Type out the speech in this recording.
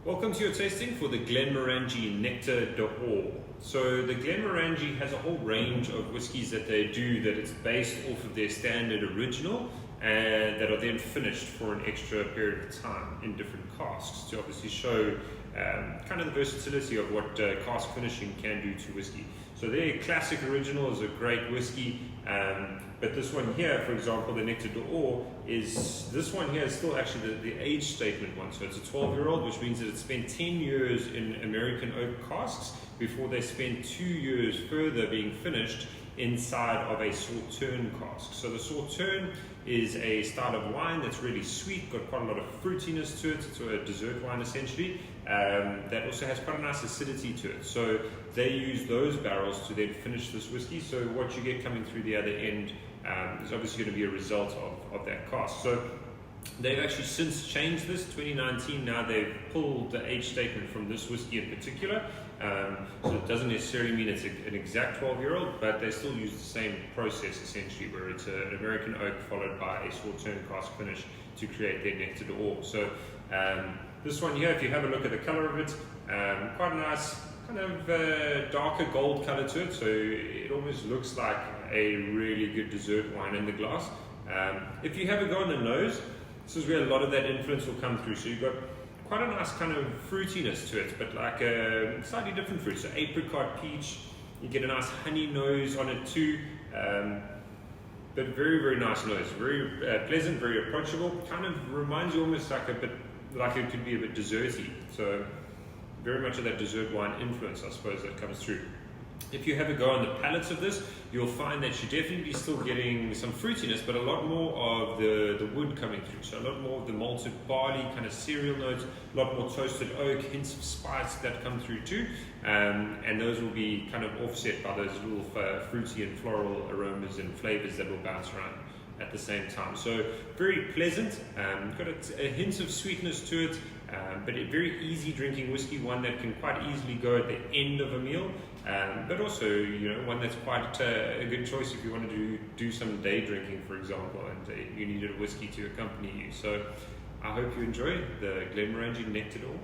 Welcome to your tasting for the Glenmorangie Nectar D'Or. So the Glenmorangie has a whole range of whiskies that they do that it's based off of their standard original and that are then finished for an extra period of time in different casks to obviously show kind of the versatility of what cask finishing can do to whiskey. So their classic original is a great whiskey, but this one here, for example, the Nectar D'Or, this one here is still actually the age statement one. So it's a 12-year-old, which means that it spent 10 years in American oak casks before they spent 2 years further being finished inside of a Sauterne cask. So the Sauterne is a style of wine that's really sweet, got quite a lot of fruitiness to it. It's a dessert wine essentially, that also has quite a nice acidity to it. So they use those barrels to then finish this whiskey. So what you get coming through the other end is obviously going to be a result of that cask. So they've actually since changed this, 2019 now they've pulled the age statement from this whiskey in particular. So it doesn't necessarily mean it's an exact 12-year-old, but they still use the same process essentially, where it's an American oak followed by a Sauterne cask finish to create their Nectar D'Or. So this one here, if you have a look at the color of it, quite a nice kind of darker gold color to it, so it almost looks like a really good dessert wine in the glass. If you have a go on the nose, this is where a lot of that influence will come through. So you've got quite a nice kind of fruitiness to it, but like a slightly different fruit. So apricot, peach, you get a nice honey nose on it too, but very, very nice nose. Very pleasant, very approachable. Kind of reminds you almost like a bit, like it could be a bit desserty. So very much of that dessert wine influence, I suppose, that comes through. If you have a go on the palates of this, you'll find that you're definitely still getting some fruitiness, but a lot more of the wood coming through. So a lot more of the malted barley, kind of cereal notes, a lot more toasted oak, hints of spice that come through too. And those will be kind of offset by those little fruity and floral aromas and flavors that will bounce around at the same time. So very pleasant, got a hint of sweetness to it, but a very easy drinking whiskey, one that can quite easily go at the end of a meal, but also one that's quite a good choice if you want to do some day drinking, for example, and you needed a whiskey to accompany you. So I hope you enjoy the Glenmorangie Nectar D'Or.